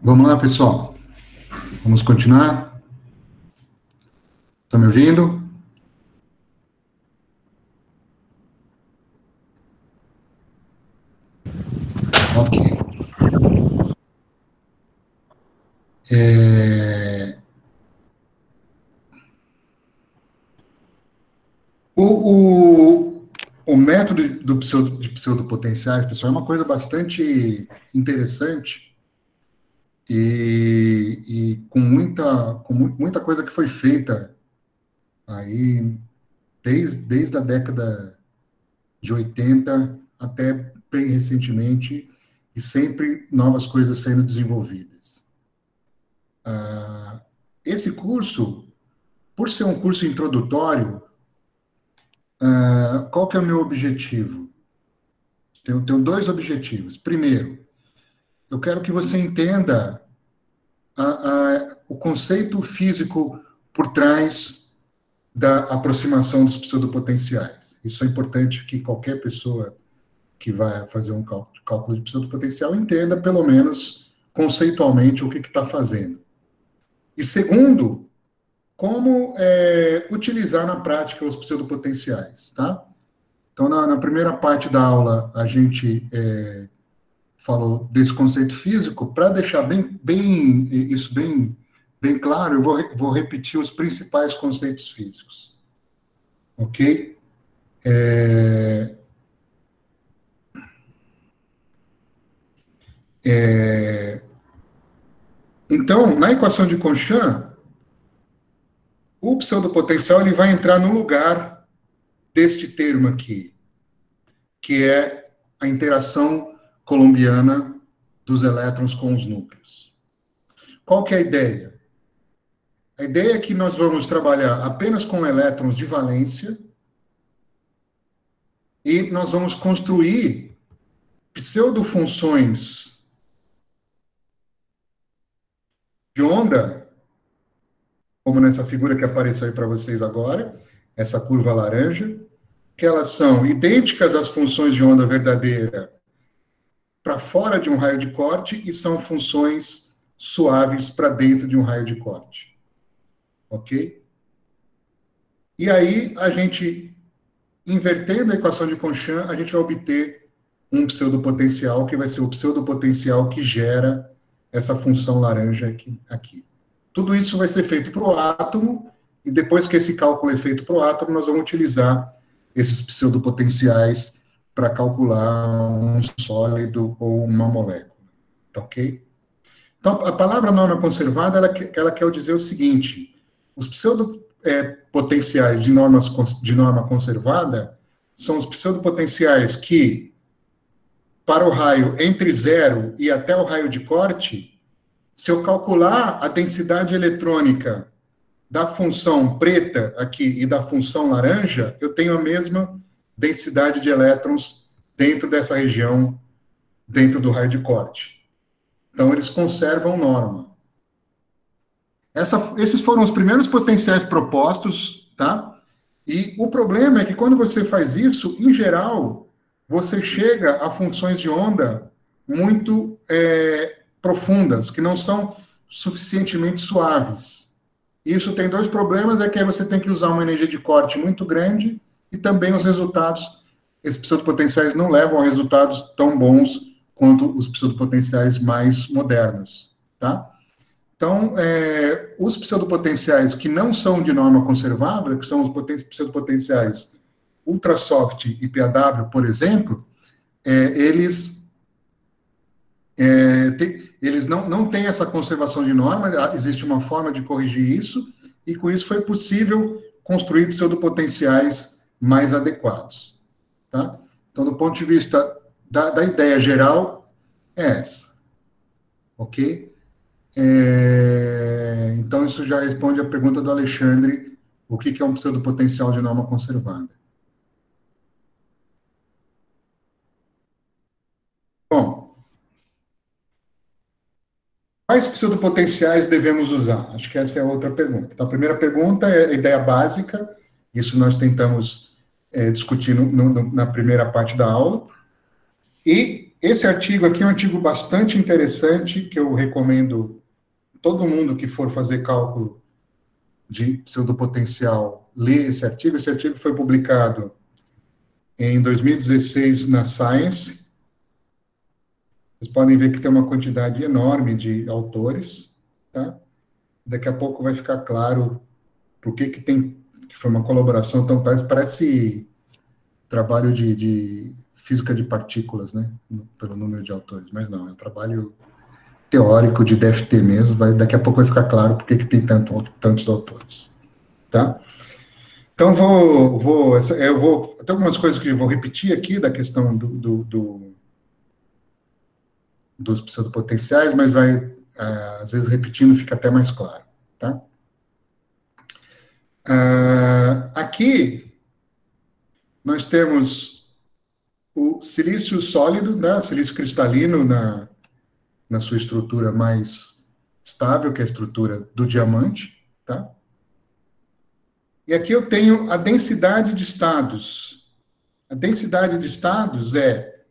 Vamos lá, pessoal. Vamos continuar? Estão me ouvindo? Ok. O, o, o método de pseudopotenciais, pessoal, é uma coisa bastante interessante e com muita coisa que foi feita aí desde a década de 80 até bem recentemente, e sempre novas coisas sendo desenvolvidas. Esse curso, por ser um curso introdutório, qual que é o meu objetivo? Tenho dois objetivos. Primeiro, eu quero que você entenda o conceito físico por trás da aproximação dos pseudopotenciais. Isso é importante que qualquer pessoa que vai fazer um cálculo de pseudopotencial entenda, pelo menos conceitualmente, o que está fazendo. E segundo, como utilizar na prática os pseudopotenciais, tá? Então, na primeira parte da aula, a gente falou desse conceito físico. Para deixar isso bem claro, eu vou repetir os principais conceitos físicos. Ok? Então, na equação de Conchan, o pseudopotencial ele vai entrar no lugar deste termo aqui, que é a interação coulombiana dos elétrons com os núcleos. Qual que é a ideia? A ideia é que nós vamos trabalhar apenas com elétrons de valência e nós vamos construir pseudofunções de onda, como nessa figura que apareceu aí para vocês agora, essa curva laranja, que elas são idênticas às funções de onda verdadeira para fora de um raio de corte e são funções suaves para dentro de um raio de corte. Ok? E aí, a gente, invertendo a equação de Conchan, a gente vai obter um pseudopotencial, que vai ser o pseudopotencial que gera essa função laranja aqui. Tudo isso vai ser feito para o átomo, e depois que esse cálculo é feito para o átomo, nós vamos utilizar esses pseudopotenciais para calcular um sólido ou uma molécula. Tá ok? Então, a palavra norma conservada, ela quer dizer o seguinte: os pseudopotenciais de norma conservada são os pseudopotenciais que, para o raio entre zero e até o raio de corte, se eu calcular a densidade eletrônica da função preta aqui e da função laranja, eu tenho a mesma densidade de elétrons dentro dessa região, dentro do raio de corte. Então, eles conservam norma. Esses foram os primeiros potenciais propostos, tá? E o problema é que quando você faz isso, em geral, você chega a funções de onda muito profundas, que não são suficientemente suaves. Isso tem dois problemas, é que aí você tem que usar uma energia de corte muito grande e também os resultados, esses pseudopotenciais não levam a resultados tão bons quanto os pseudopotenciais mais modernos, tá? Então, os pseudopotenciais que não são de norma conservada, que são os pseudopotenciais ultrasoft e PAW, por exemplo, eles não têm essa conservação de norma, existe uma forma de corrigir isso, e com isso foi possível construir pseudopotenciais mais adequados. Tá? Então, do ponto de vista da ideia geral, é essa. Ok? Então, isso já responde a pergunta do Alexandre, o que é um pseudopotencial de norma conservada. Bom, quais pseudopotenciais devemos usar? Acho que essa é a outra pergunta. Então, a primeira pergunta é a ideia básica, isso nós tentamos discutir na primeira parte da aula, e esse artigo aqui é um artigo bastante interessante, que eu recomendo todo mundo que for fazer cálculo de pseudopotencial ler esse artigo. Esse artigo foi publicado em 2016 na Science. Vocês podem ver que tem uma quantidade enorme de autores, tá? Daqui a pouco vai ficar claro por que foi uma colaboração tão... Parece trabalho de física de partículas, né? Pelo número de autores, mas não, é um trabalho teórico de DFT mesmo. Daqui a pouco vai ficar claro por que tem tantos autores, tá? Então, eu vou... Tem algumas coisas que eu vou repetir aqui da questão dos pseudopotenciais, mas às vezes, repetindo, fica até mais claro, tá? Aqui, nós temos o silício sólido, né? Silício cristalino na sua estrutura mais estável, que é a estrutura do diamante, tá? E aqui eu tenho a densidade de estados. A densidade de estados é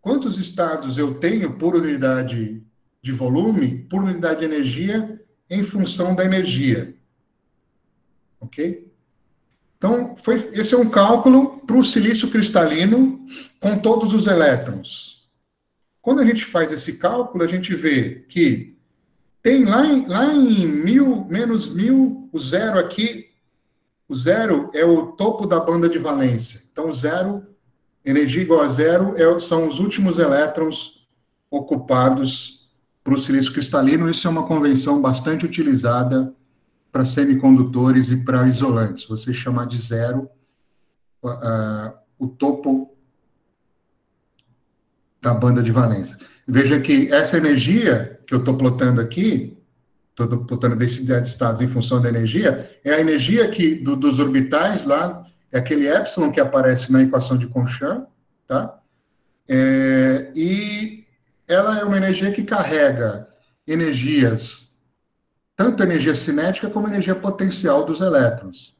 quantos estados eu tenho por unidade de volume, por unidade de energia, em função da energia. Ok? Então, esse é um cálculo para o silício cristalino com todos os elétrons. Quando a gente faz esse cálculo, a gente vê que tem lá em 1000, menos 1000, o zero aqui, o zero é o topo da banda de valência. Então, zero, energia igual a zero, são os últimos elétrons ocupados para o silício cristalino. Isso é uma convenção bastante utilizada para semicondutores e para isolantes. Você chamar de zero o topo da banda de valência. Veja que essa energia que eu estou plotando aqui, estou plotando a densidade de estados em função da energia, é a energia dos orbitais lá, é aquele epsilon que aparece na equação de Conchamp, tá? E ela é uma energia que carrega energias, tanto energia cinética como energia potencial dos elétrons.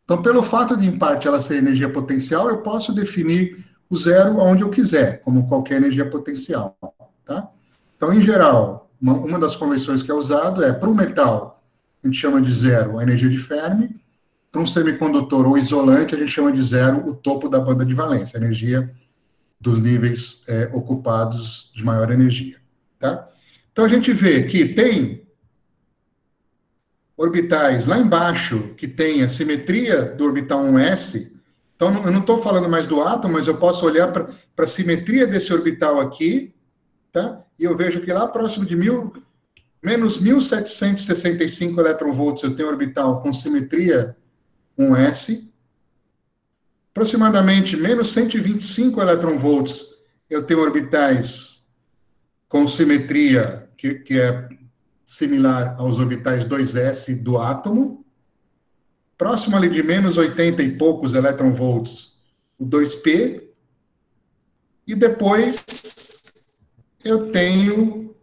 Então, pelo fato de, em parte, ela ser energia potencial, eu posso definir o zero onde eu quiser, como qualquer energia potencial, tá? Então, em geral, uma das convenções que é usado é, para o metal, a gente chama de zero a energia de Fermi, para um semicondutor ou isolante, a gente chama de zero o topo da banda de valência, a energia dos níveis ocupados de maior energia, tá? Então, a gente vê que tem orbitais lá embaixo, que tem a simetria do orbital 1s. Então, eu não estou falando mais do átomo, mas eu posso olhar para a simetria desse orbital aqui, tá? E eu vejo que lá próximo de menos 1765 eletronvolts eu tenho orbital com simetria 1s. Aproximadamente menos 125 eletronvolts eu tenho orbitais com simetria que é similar aos orbitais 2s do átomo. Próximo ali de menos 80 e poucos eletronvolts, o 2p. E depois eu tenho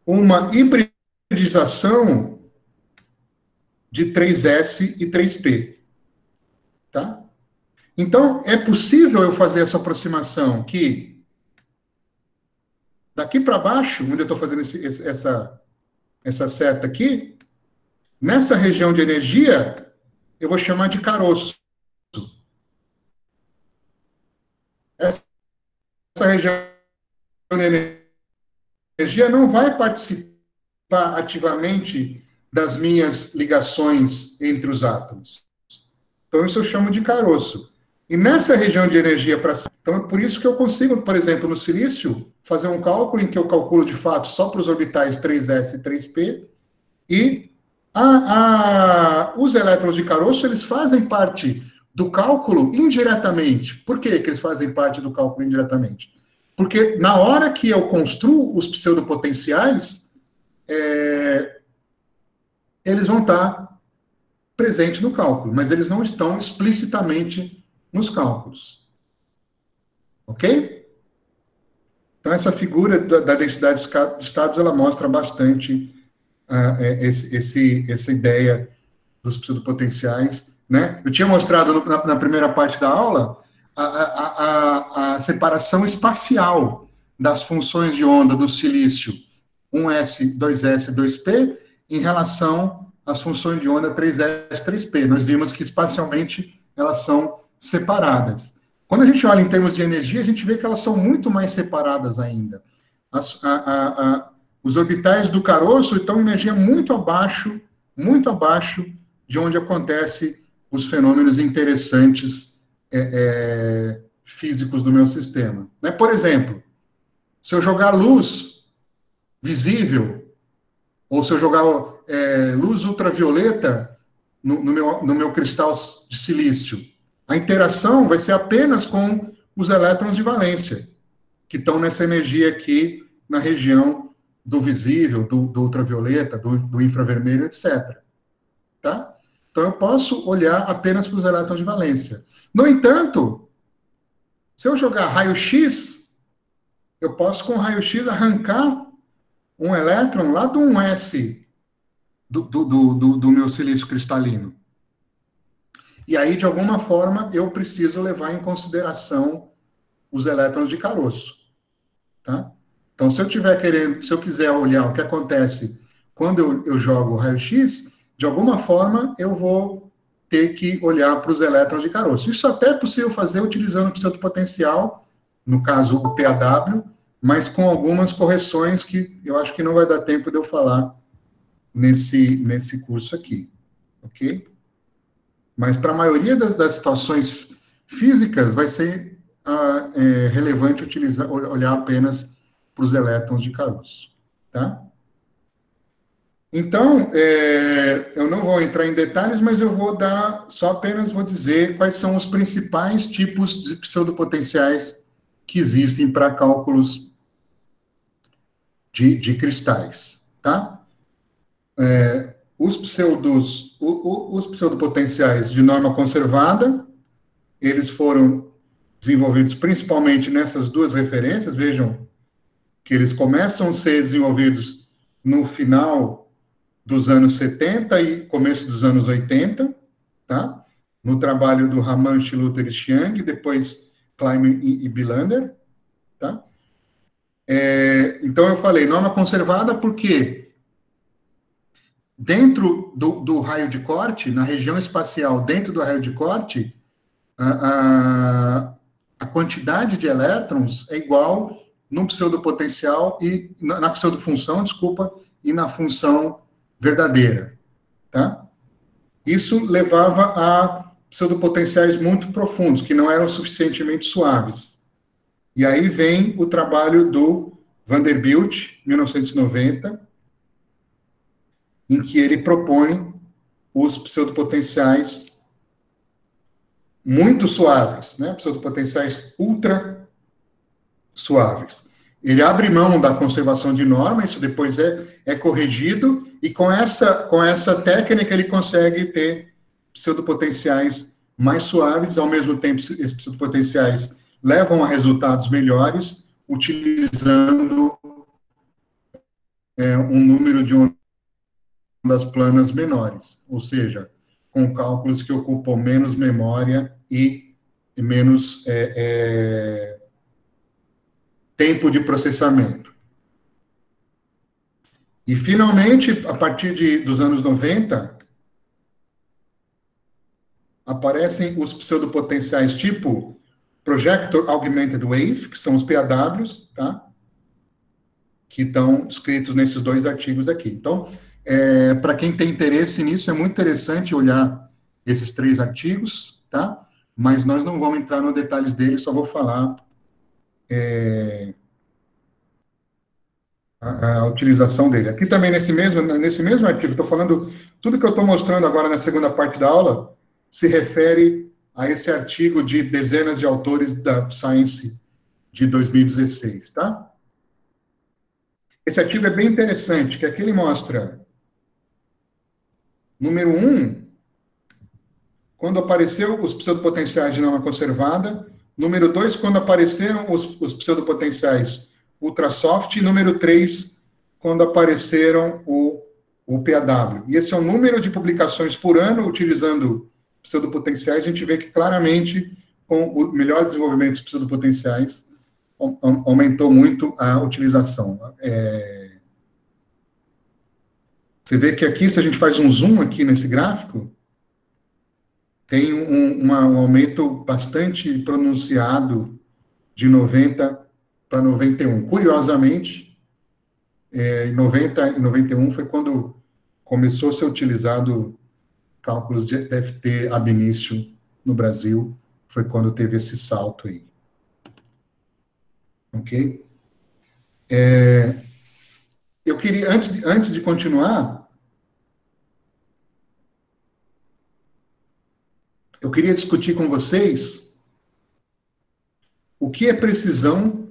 uma hibridização de 3s e 3p. Tá? Então, é possível eu fazer essa aproximação que daqui para baixo, onde eu estou fazendo essa seta aqui, nessa região de energia, eu vou chamar de caroço. Essa região de energia não vai participar ativamente das minhas ligações entre os átomos. Então, isso eu chamo de caroço. E nessa região de energia para cima, então é por isso que eu consigo, por exemplo, no silício, fazer um cálculo em que eu calculo de fato só para os orbitais 3s e 3p, e os elétrons de caroço, eles fazem parte do cálculo indiretamente. Por que eles fazem parte do cálculo indiretamente? Porque na hora que eu construo os pseudopotenciais, eles vão estar presentes no cálculo, mas eles não estão explicitamente nos cálculos. Ok? Então, essa figura da densidade de estados, ela mostra bastante essa ideia dos pseudopotenciais, né? Eu tinha mostrado na primeira parte da aula a separação espacial das funções de onda do silício 1s, 2s, 2p, em relação às funções de onda 3s, 3p. Nós vimos que espacialmente elas são separadas. Quando a gente olha em termos de energia, a gente vê que elas são muito mais separadas ainda. Os orbitais do caroço estão em energia muito abaixo de onde acontecem os fenômenos interessantes físicos do meu sistema. Né? Por exemplo, se eu jogar luz visível, ou se eu jogar luz ultravioleta no meu cristal de silício, a interação vai ser apenas com os elétrons de valência, que estão nessa energia aqui na região do visível, do ultravioleta, do infravermelho, etc. Tá? Então, eu posso olhar apenas para os elétrons de valência. No entanto, se eu jogar raio-x, eu posso, com raio-x, arrancar um elétron lá do 1s do meu silício cristalino. E aí, de alguma forma, eu preciso levar em consideração os elétrons de caroço. Tá? Então, se eu quiser olhar o que acontece quando eu jogo raio-x, de alguma forma, eu vou ter que olhar para os elétrons de caroço. Isso até é possível fazer utilizando o pseudopotencial, no caso, o PAW, mas com algumas correções que eu acho que não vai dar tempo de eu falar nesse curso aqui. Ok? Mas para a maioria das situações físicas, vai ser relevante olhar apenas para os elétrons de caroço. Tá? Então, eu não vou entrar em detalhes, mas eu vou apenas vou dizer quais são os principais tipos de pseudopotenciais que existem para cálculos de cristais, tá? Os pseudopotenciais de norma conservada, eles foram desenvolvidos principalmente nessas duas referências. Vejam que eles começam a ser desenvolvidos no final dos anos 70 e começo dos anos 80, tá? No trabalho do Raman, Schluter e Chiang, depois Kleiman e Bilander, tá? Então, eu falei norma conservada porque dentro do raio de corte, na região espacial dentro do raio de corte, a quantidade de elétrons é igual no pseudopotencial e na pseudofunção, desculpa, e na função verdadeira, tá? Isso levava a pseudopotenciais muito profundos, que não eram suficientemente suaves. E aí vem o trabalho do Vanderbilt, 1990, em que ele propõe os pseudopotenciais muito suaves, né? Pseudopotenciais ultra suaves. Ele abre mão da conservação de norma, isso depois é corrigido, e com essa técnica ele consegue ter pseudopotenciais mais suaves, ao mesmo tempo esses pseudopotenciais levam a resultados melhores, utilizando um número de ondas planas menores, ou seja, com cálculos que ocupam menos memória e menos tempo de processamento. E, finalmente, a partir dos anos 90, aparecem os pseudopotenciais tipo Projector Augmented Wave, que são os PAWs, tá? Que estão descritos nesses dois artigos aqui. Então, para quem tem interesse nisso, é muito interessante olhar esses três artigos, tá? Mas nós não vamos entrar nos detalhes deles, só vou falar a utilização dele. Aqui também, nesse mesmo artigo, estou falando, tudo que eu estou mostrando agora na segunda parte da aula, se refere a esse artigo de dezenas de autores da Science de 2016, tá? Esse artigo é bem interessante, que aqui ele mostra, número 1, quando apareceu os pseudopotenciais de norma conservada, número 2, quando apareceram os pseudopotenciais ultrasoft, e número 3, quando apareceram o PAW. E esse é o número de publicações por ano utilizando pseudopotenciais. A gente vê que claramente com o melhor desenvolvimento dos pseudopotenciais, aumentou muito a utilização. Você vê que aqui, se a gente faz um zoom aqui nesse gráfico, tem um aumento bastante pronunciado de 90 para 91. Curiosamente, em 90 e 91 foi quando começou a ser utilizado cálculos de FT ab initio no Brasil, foi quando teve esse salto aí. Ok? Eu queria, antes de continuar, eu queria discutir com vocês o que é precisão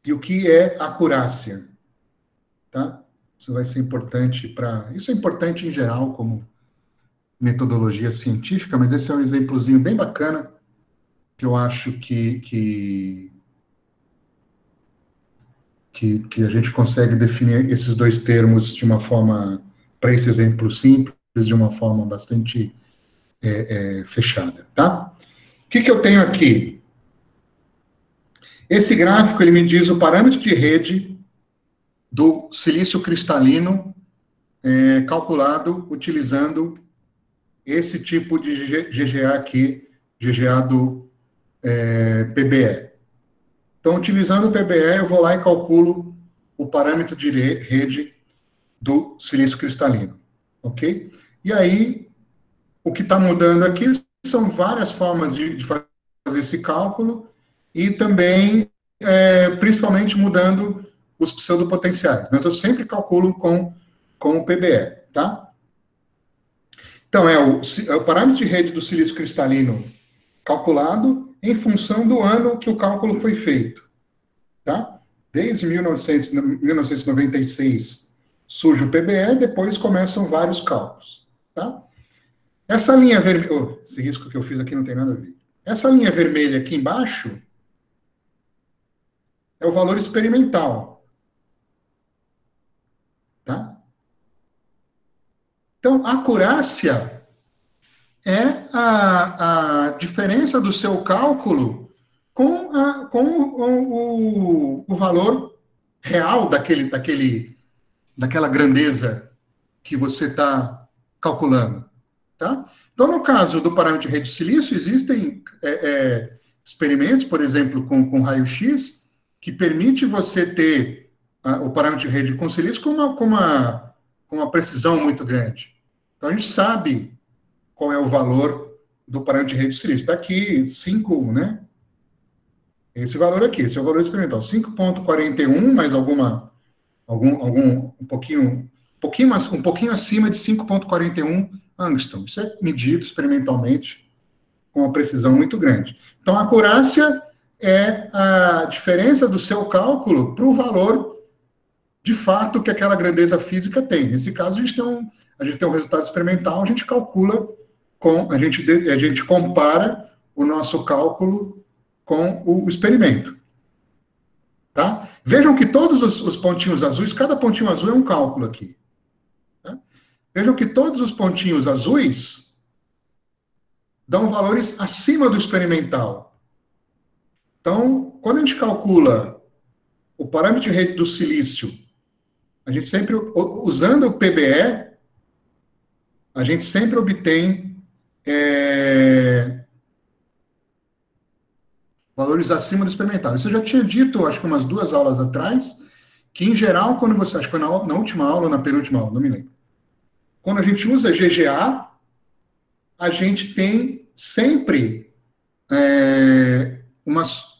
e o que é acurácia, tá? Isso vai ser importante Isso é importante em geral como metodologia científica, mas esse é um exemplozinho bem bacana que eu acho que a gente consegue definir esses dois termos de uma forma, para esse exemplo simples, de uma forma bastante fechada, tá? O que eu tenho aqui? Esse gráfico, ele me diz o parâmetro de rede do silício cristalino calculado utilizando esse tipo de GGA aqui, GGA do PBE. Então, utilizando o PBE, eu vou lá e calculo o parâmetro de rede do silício cristalino, ok? E aí, o que está mudando aqui são várias formas de fazer esse cálculo e também, principalmente, mudando os pseudopotenciais. Eu sempre calculo com o PBE, tá? Então, é o parâmetro de rede do silício cristalino calculado em função do ano que o cálculo foi feito, tá? Desde 1996 surge o PBE, depois começam vários cálculos, tá? Essa linha vermelha... esse risco que eu fiz aqui não tem nada a ver. Essa linha vermelha aqui embaixo é o valor experimental, tá? Então, a acurácia é a diferença do seu cálculo com o valor real daquela grandeza que você está calculando, tá? Então, no caso do parâmetro de rede de silício, existem experimentos, por exemplo, com raio-x, que permite você ter o parâmetro de rede com silício com uma precisão muito grande. Então, a gente sabe qual é o valor do parâmetro de rede de silício. Está aqui 5, né? Esse valor aqui, esse é o valor experimental. 5,41, mais um pouquinho acima de 5,41 angstrom. Isso é medido experimentalmente com uma precisão muito grande. Então, a acurácia é a diferença do seu cálculo para o valor de fato que aquela grandeza física tem. Nesse caso, a gente tem um resultado experimental, a gente calcula a gente compara o nosso cálculo com o experimento. Tá? Vejam que todos os pontinhos azuis, cada pontinho azul é um cálculo aqui. Tá? Vejam que todos os pontinhos azuis dão valores acima do experimental. Então, quando a gente calcula o parâmetro de rede do silício, a gente sempre, usando o PBE, a gente sempre obtém valores acima do experimental. Isso eu já tinha dito, acho que umas 2 aulas atrás, que em geral, quando você, acho que foi na última aula ou na penúltima aula, não me lembro. Quando a gente usa GGA, a gente tem sempre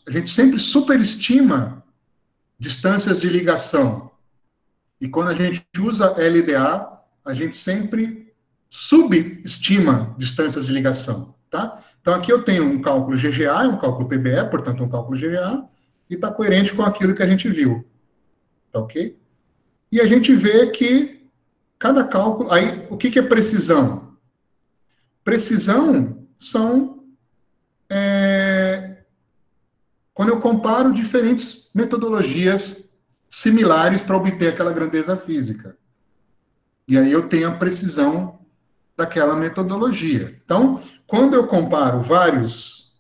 a gente sempre superestima distâncias de ligação. E quando a gente usa LDA, a gente sempre subestima distâncias de ligação, tá? Então, aqui eu tenho um cálculo GGA, um cálculo PBE, portanto, um cálculo GGA, e está coerente com aquilo que a gente viu, tá ok? E a gente vê que cada cálculo... Aí, o que é precisão? Precisão são... quando eu comparo diferentes metodologias similares para obter aquela grandeza física. E aí eu tenho a precisão daquela metodologia. Então, quando eu comparo vários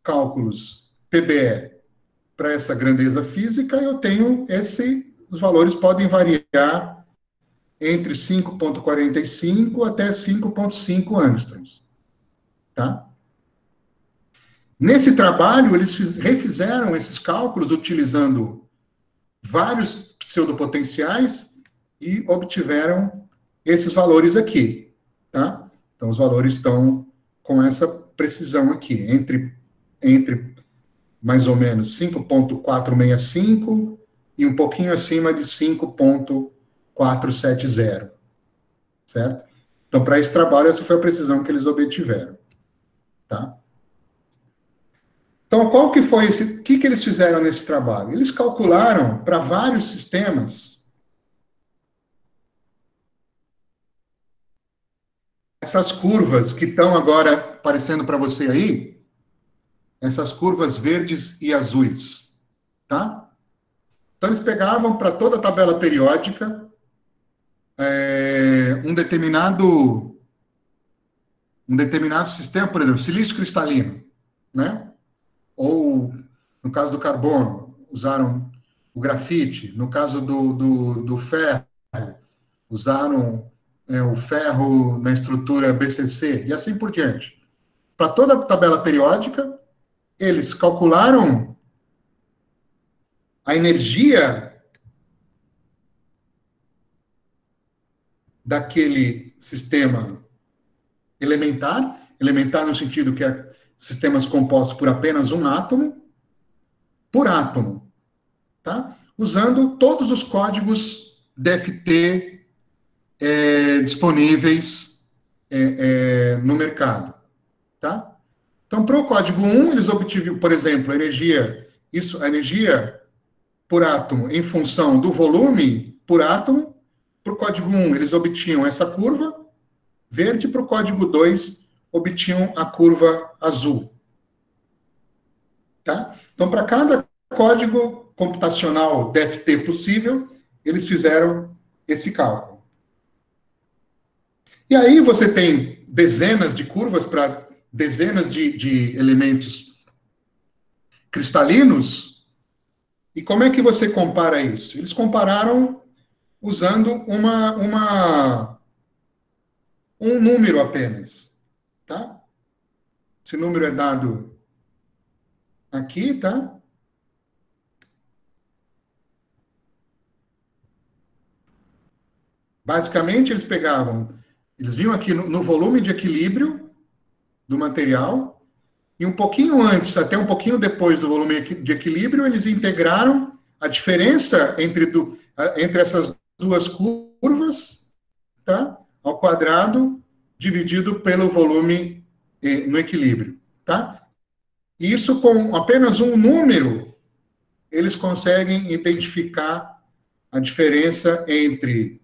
cálculos PBE para essa grandeza física, eu tenho os valores podem variar entre 5,45 até 5,5 angstroms. Tá? Nesse trabalho, eles refizeram esses cálculos utilizando vários pseudopotenciais e obtiveram esses valores aqui. Tá? Então, os valores estão com essa precisão aqui, entre mais ou menos 5,465 e um pouquinho acima de 5,470. Certo? Então, para esse trabalho, essa foi a precisão que eles obtiveram. Tá? Então, qual que foi o que eles fizeram nesse trabalho? Eles calcularam para vários sistemas essas curvas que estão agora aparecendo para você aí, essas curvas verdes e azuis, tá? Então, eles pegavam para toda a tabela periódica um determinado sistema, por exemplo, silício cristalino, né? Ou, no caso do carbono, usaram o grafite. No caso do ferro, usaram o ferro na estrutura BCC, e assim por diante. Para toda a tabela periódica, eles calcularam a energia daquele sistema elementar no sentido que é sistemas compostos por apenas um átomo, por átomo, tá? Usando todos os códigos DFT disponíveis no mercado, tá? Então, para o código 1, eles obtiveram, por exemplo, a energia por átomo em função do volume por átomo. Para o código 1, eles obtinham essa curva verde, para o código 2, obtinham a curva azul. Tá? Então, para cada código computacional DFT possível, eles fizeram esse cálculo. E aí você tem dezenas de curvas para dezenas de elementos cristalinos. E como é que você compara isso? Eles compararam usando um número apenas. Tá? Esse número é dado aqui, tá? Basicamente, eles viam aqui no volume de equilíbrio do material, e um pouquinho antes, até um pouquinho depois do volume de equilíbrio, eles integraram a diferença entre essas duas curvas, tá? Ao quadrado, dividido pelo volume no equilíbrio, tá? E isso, com apenas um número, eles conseguem identificar a diferença entre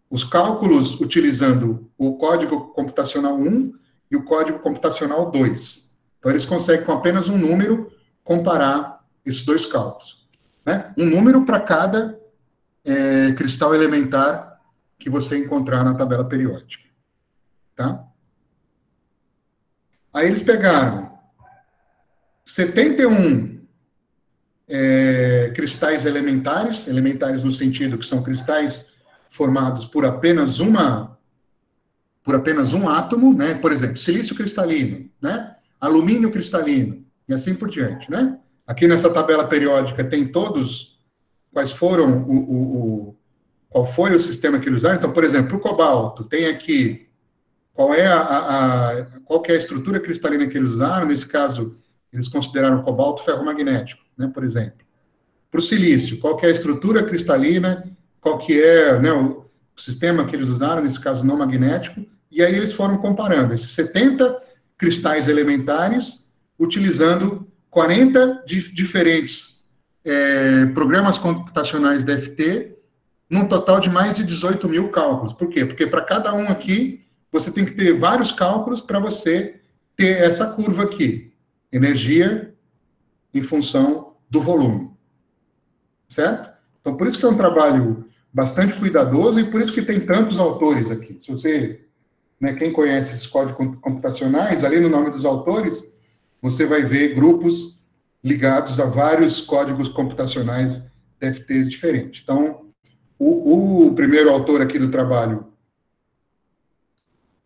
os cálculos utilizando o código computacional 1 e o código computacional 2. Então, eles conseguem, com apenas um número, comparar esses dois cálculos. Né? Um número para cada cristal elementar que você encontrar na tabela periódica. Tá? Aí eles pegaram 71 cristais elementares no sentido que são cristais formados por apenas um átomo, né? Por exemplo, silício cristalino, né? Alumínio cristalino, e assim por diante, né? Aqui nessa tabela periódica tem todos quais foram qual foi o sistema que eles usaram. Então, por exemplo, o cobalto tem aqui qual que é a estrutura cristalina que eles usaram. Nesse caso, eles consideraram o cobalto ferromagnético, né? Por exemplo. Para o silício, qual que é a estrutura cristalina, qual que é, né, o sistema que eles usaram, nesse caso não magnético, e aí eles foram comparando esses 70 cristais elementares, utilizando 40 diferentes programas computacionais DFT, num total de mais de 18 mil cálculos. Por quê? Porque para cada um aqui, você tem que ter vários cálculos para você ter essa curva aqui, energia em função do volume. Certo? Então, por isso que é um trabalho bastante cuidadoso e por isso que tem tantos autores aqui. Se você, né, quem conhece esses códigos computacionais, ali no nome dos autores, você vai ver grupos ligados a vários códigos computacionais DFTs diferentes. Então, o primeiro autor aqui do trabalho,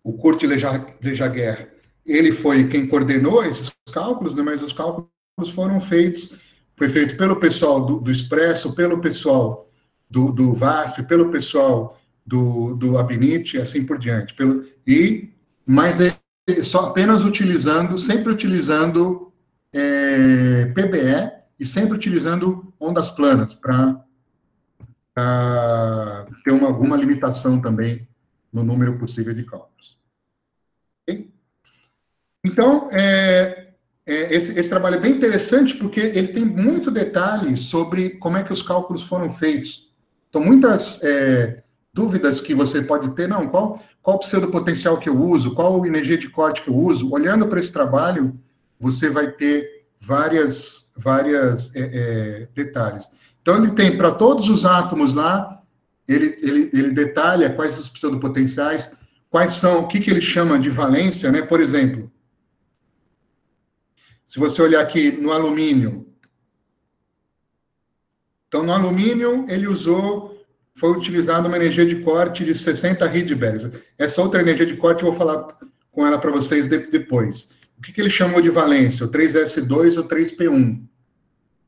o Kurt Lejaguer, ele foi quem coordenou esses cálculos, né, mas os cálculos foi feito pelo pessoal do Expresso, pelo pessoal do VASP, pelo pessoal do Abinit, assim por diante. Mas só apenas sempre utilizando PBE e sempre utilizando ondas planas para ter alguma limitação também no número possível de cálculos. Okay? Então, esse trabalho é bem interessante porque ele tem muito detalhe sobre como é que os cálculos foram feitos. Então, muitas dúvidas que você pode ter, não, qual pseudopotencial que eu uso, qual energia de corte que eu uso, olhando para esse trabalho, você vai ter várias detalhes. Então, ele tem, para todos os átomos lá, ele detalha quais os pseudopotenciais, quais são, o que ele chama de valência, né? Por exemplo, se você olhar aqui no alumínio, então, no alumínio, foi utilizada uma energia de corte de 60 Rydbergs. Essa outra energia de corte, eu vou falar com ela para vocês depois. O que ele chamou de valência? O 3s2 ou 3p1.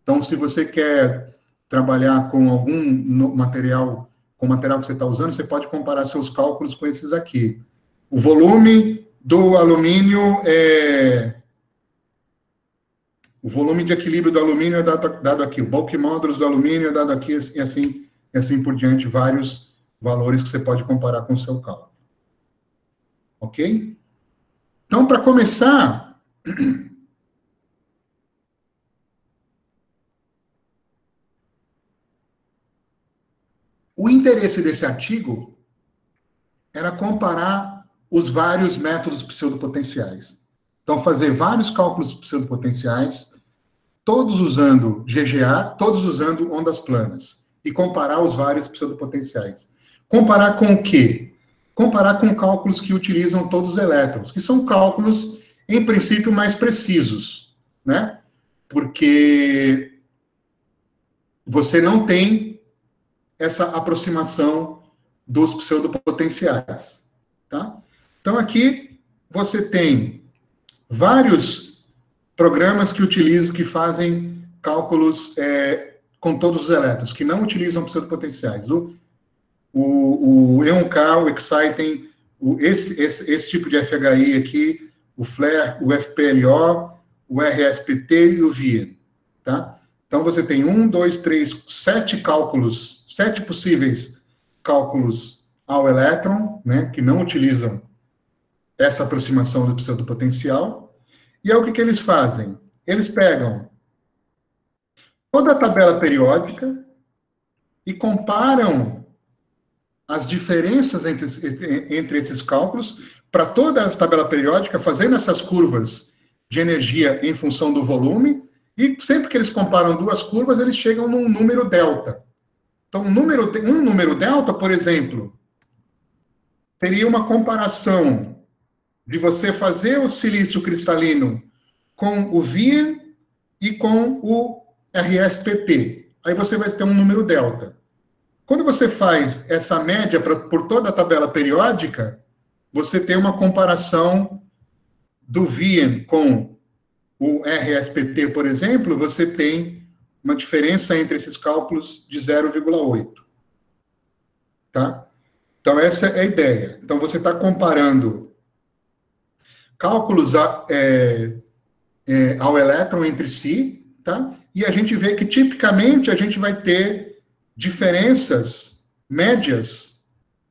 Então, se você quer trabalhar com algum material, com o material que você está usando, você pode comparar seus cálculos com esses aqui. O volume do alumínio o volume de equilíbrio do alumínio é dado aqui, o bulk modulus do alumínio é dado aqui, e assim por diante, vários valores que você pode comparar com o seu cálculo. Ok? Então, para começar, o interesse desse artigo era comparar os vários métodos pseudopotenciais. Então, fazer vários cálculos pseudopotenciais, todos usando GGA, todos usando ondas planas, e comparar os vários pseudopotenciais. Comparar com o quê? Comparar com cálculos que utilizam todos os elétrons, que são cálculos, em princípio, mais precisos, né? Porque você não tem essa aproximação dos pseudopotenciais, tá? Então, aqui, você tem vários programas que fazem cálculos com todos os elétrons, que não utilizam pseudopotenciais. O EONK, o Exciting, esse tipo de FHI aqui, o FLARE, o FPLO, o RSPT e o VIA, tá? Então, você tem 7 cálculos, 7 possíveis cálculos ao elétron, né, que não utilizam essa aproximação do pseudopotencial. E aí, o que eles fazem? Eles pegam toda a tabela periódica e comparam as diferenças entre esses cálculos para toda a tabela periódica, fazendo essas curvas de energia em função do volume, e sempre que eles comparam duas curvas, eles chegam num número delta. Então, um número delta, por exemplo, teria uma comparação de você fazer o silício cristalino com o VIA e com o RSPT. Aí você vai ter um número delta. Quando você faz essa média por toda a tabela periódica, você tem uma comparação do VIA com o RSPT, por exemplo, você tem uma diferença entre esses cálculos de 0,8. Tá? Então, essa é a ideia. Então, você está comparando cálculos ao elétron entre si, tá? E a gente vê que, tipicamente, a gente vai ter diferenças médias,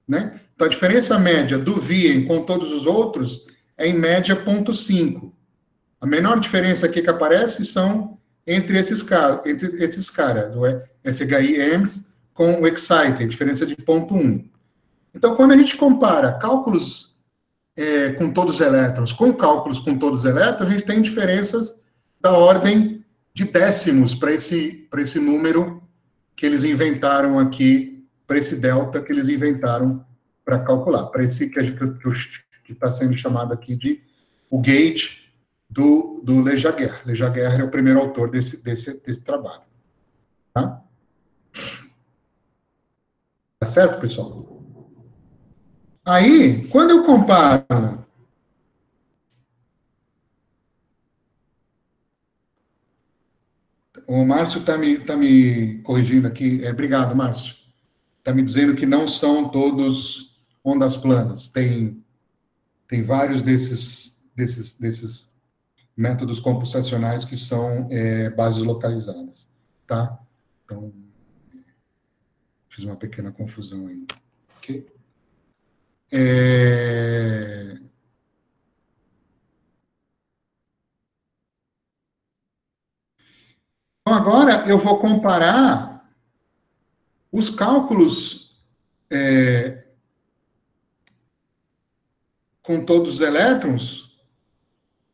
né? Então, a diferença média do VIA com todos os outros é, em média, 0,5. A menor diferença aqui que aparece são entre esses caras, o FHI-EMS com o Excited, diferença de 0,1. Então, quando a gente compara cálculos com todos os elétrons com cálculos com todos os elétrons, a gente tem diferenças da ordem de décimos para esse número que eles inventaram aqui, para esse delta que eles inventaram para calcular, para esse que está sendo chamado aqui de o gauge do Lejaguer. Lejaguer é o primeiro autor desse trabalho. Tá? Tá certo, pessoal? Aí, quando eu comparo o Márcio está me corrigindo aqui. Obrigado, Márcio. Está me dizendo que não são todos ondas planas. Tem vários desses métodos computacionais que são bases localizadas. Tá? Então, fiz uma pequena confusão aí. Ok? Então, agora eu vou comparar os cálculos com todos os elétrons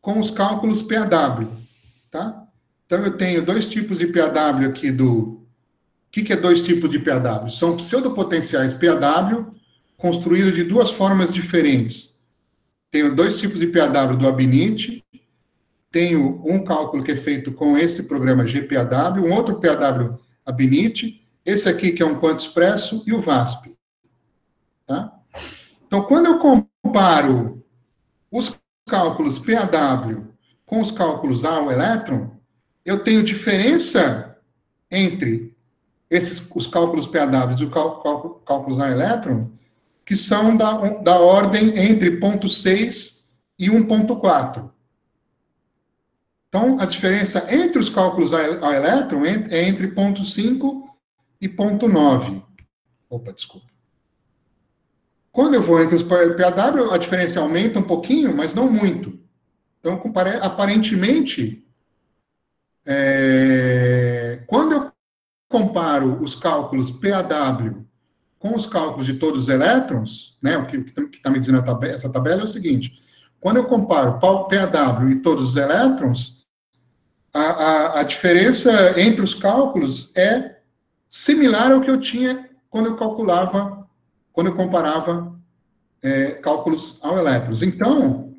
com os cálculos PAW, tá? Então, eu tenho dois tipos de PAW aqui O que é dois tipos de PAW? São pseudopotenciais PAW construídos de duas formas diferentes. Tenho dois tipos de PAW do Abinit, tenho um cálculo que é feito com esse programa GPAW, um outro PAW Abinit, esse aqui que é um quanto expresso e o VASP. Tá? Então, quando eu comparo os cálculos PAW com os cálculos ao elétron, eu tenho diferença entre os cálculos PAW e os cálculos ao elétron, que são da ordem entre 0,6 e 1,4. Então, a diferença entre os cálculos ao elétron é entre 0,5 e 0,9. Opa, desculpa. Quando eu vou entre os PAW, a diferença aumenta um pouquinho, mas não muito. Então, aparentemente, quando eu comparo os cálculos PAW com os cálculos de todos os elétrons, né, o que está me dizendo essa tabela é o seguinte: quando eu comparo PAW e todos os elétrons, a diferença entre os cálculos é similar ao que eu tinha quando eu comparava cálculos ao elétrons. Então,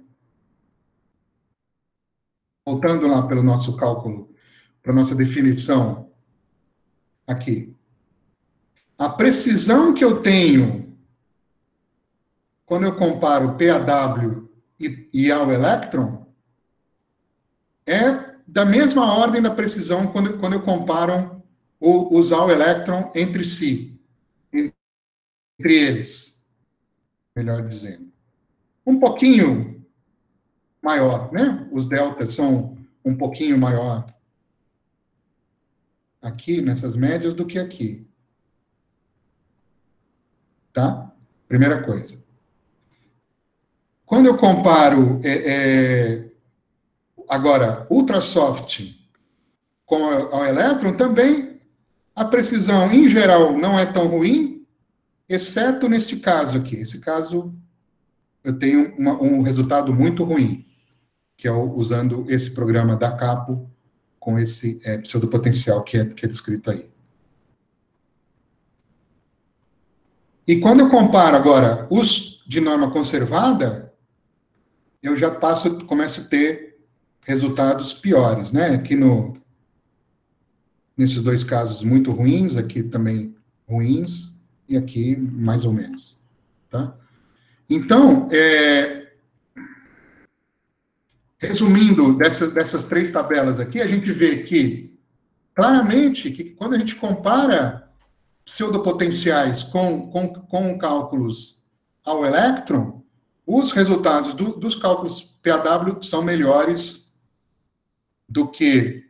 voltando lá pelo nosso cálculo, para a nossa definição aqui, a precisão que eu tenho quando eu comparo PAW e ao elétron é da mesma ordem da precisão quando eu comparo os ao elétron entre si, entre eles, melhor dizendo. Um pouquinho maior, né? Os deltas são um pouquinho maior aqui, nessas médias, do que aqui. Tá? Primeira coisa. Quando eu comparo agora Ultrasoft com ao elétron, também a precisão, em geral, não é tão ruim, exceto neste caso aqui. Esse caso, eu tenho um resultado muito ruim, que é usando esse programa da Capo com esse pseudopotencial que é descrito aí. E quando eu comparo agora os de norma conservada, eu já começo a ter resultados piores, né? Aqui nesses dois casos muito ruins, aqui também ruins, e aqui mais ou menos, tá? Então, resumindo dessas três tabelas aqui, a gente vê que, claramente, que quando a gente compara pseudopotenciais com cálculos ao elétron, os resultados dos cálculos PAW são melhores do que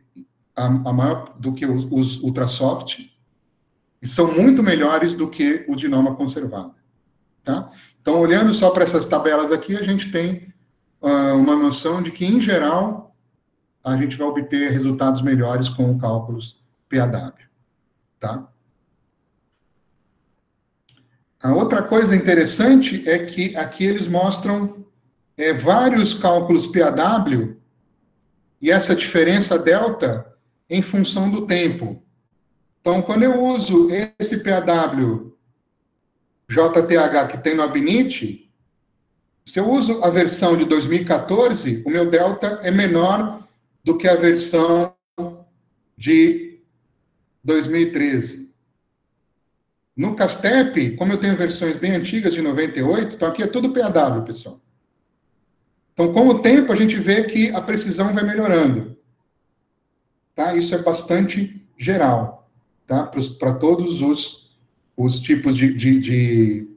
os Ultrasoft, e são muito melhores do que o de norma conservada. Tá? Então, olhando só para essas tabelas aqui, a gente tem uma noção de que, em geral, a gente vai obter resultados melhores com cálculos PAW. Tá? A outra coisa interessante é que aqui eles mostram vários cálculos PAW e essa diferença delta em função do tempo. Então, quando eu uso esse PAW JTH que tem no Abinit, Se eu uso a versão de 2014, o meu delta é menor do que a versão de 2013. No Castep, como eu tenho versões bem antigas de 98, então aqui é tudo PAW, pessoal. Então, com o tempo, a gente vê que a precisão vai melhorando. Tá? Isso é bastante geral, tá? Para todos os tipos de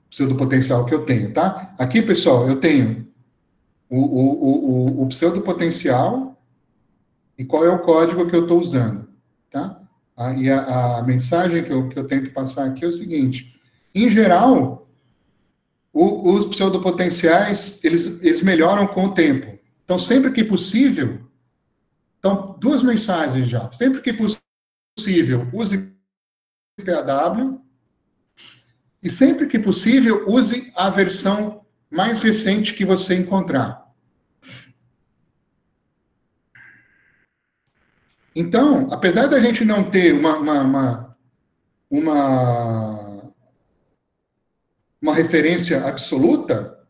pseudopotencial que eu tenho, tá? Aqui, pessoal, eu tenho o pseudopotencial e qual é o código que eu estou usando, tá? E a mensagem que eu tento passar aqui é o seguinte: em geral, os pseudopotenciais, eles melhoram com o tempo. Então, sempre que possível, então, duas mensagens já. Sempre que possível, use PAW e sempre que possível, use a versão mais recente que você encontrar. Então, apesar da gente não ter uma referência absoluta,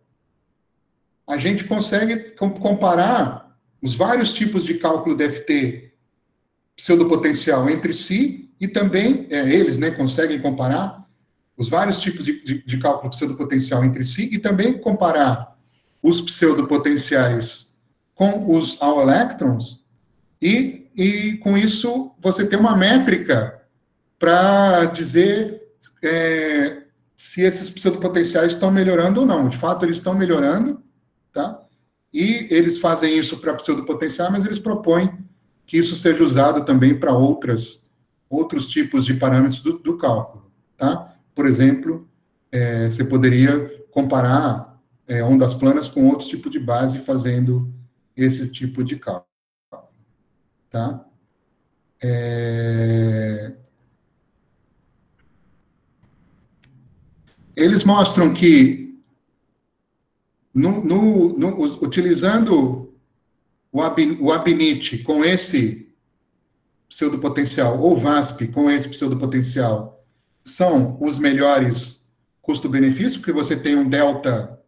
a gente consegue comparar os vários tipos de cálculo DFT pseudopotencial entre si e também, eles, né, conseguem comparar os vários tipos de cálculo pseudopotencial entre si e também comparar os pseudopotenciais com os all electrons e com isso você tem uma métrica para dizer se esses pseudopotenciais estão melhorando ou não. De fato, eles estão melhorando, tá? E eles fazem isso para pseudopotencial, mas eles propõem que isso seja usado também para outros tipos de parâmetros do cálculo, tá? Por exemplo, você poderia comparar ondas planas com outros tipos de base fazendo esse tipo de cálculo, tá? Eles mostram que utilizando o Abinit com esse pseudopotencial, ou VASP com esse pseudopotencial, são os melhores custo-benefício, porque você tem um delta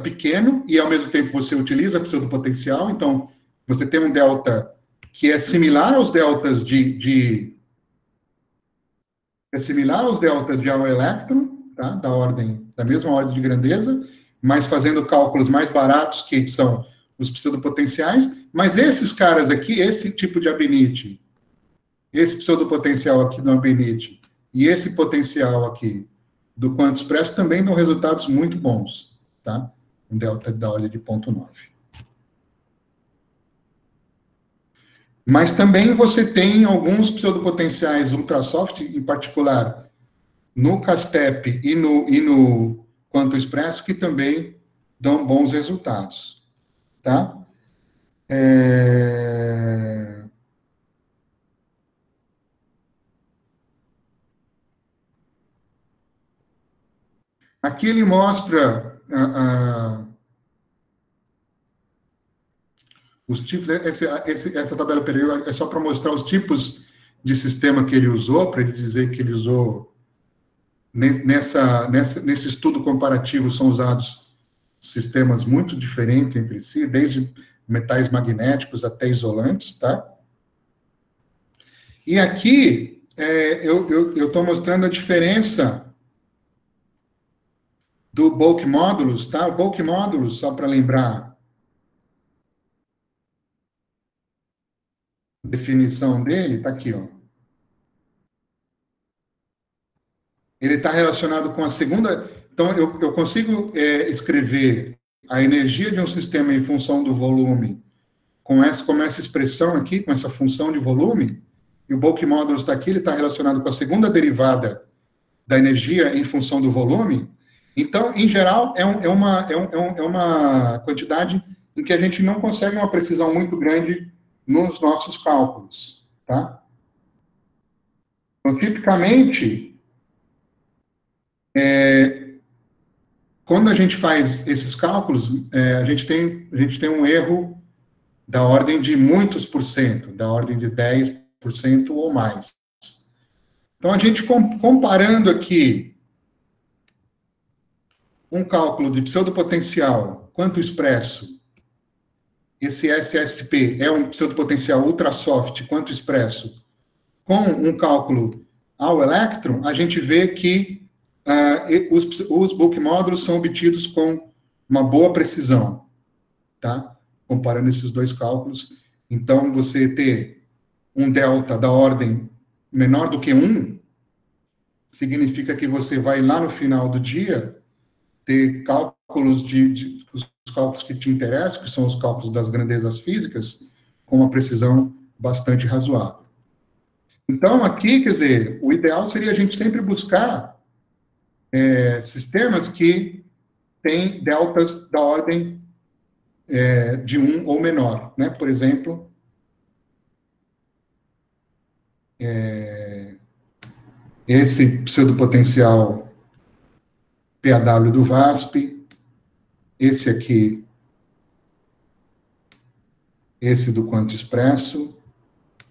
pequeno e, ao mesmo tempo, você utiliza pseudopotencial, então, você tem um delta que é similar aos deltas de all electron, tá? Da mesma ordem de grandeza, mas fazendo cálculos mais baratos, que são os pseudopotenciais, mas esses caras aqui, esse tipo de Abinit, esse pseudopotencial aqui do Abinit, e esse potencial aqui do Quantum Express também dão resultados muito bons, tá? Um delta da ordem de 0,9. Mas também você tem alguns pseudopotenciais ultrasoft, em particular no Castep e no Quantum Expresso, que também dão bons resultados, tá? Aqui ele mostra os tipos, essa tabela periódica é só para mostrar os tipos de sistema que ele usou, para ele dizer que ele usou, nesse estudo comparativo, são usados sistemas muito diferentes entre si, desde metais magnéticos até isolantes, tá? E aqui, eu estou mostrando a diferença do bulk módulos, tá? O bulk módulos, só para lembrar a definição dele, tá aqui, ó. Ele está relacionado com a segunda. Então, eu consigo escrever a energia de um sistema em função do volume com essa expressão aqui, com essa função de volume, e o bulk módulos está aqui, ele está relacionado com a segunda derivada da energia em função do volume. Então, em geral, é uma quantidade em que a gente não consegue uma precisão muito grande nos nossos cálculos, tá? Então, tipicamente, quando a gente faz esses cálculos, a gente tem um erro da ordem de muitos por cento, da ordem de 10% ou mais. Então, a gente comparando aqui um cálculo de pseudopotencial quanto expresso, esse SSP é um pseudopotencial ultrasoft quanto expresso, com um cálculo ao elétron, a gente vê que os Boole módulos são obtidos com uma boa precisão, tá? Comparando esses dois cálculos. Então, você ter um delta da ordem menor do que 1, significa que você vai lá no final do dia ter cálculos os cálculos que te interessam, que são os cálculos das grandezas físicas, com uma precisão bastante razoável. Então, aqui, quer dizer, o ideal seria a gente sempre buscar sistemas que têm deltas da ordem de 1 ou menor, né? Por exemplo, esse pseudopotencial PAW do VASP, esse aqui, esse do quanto expresso,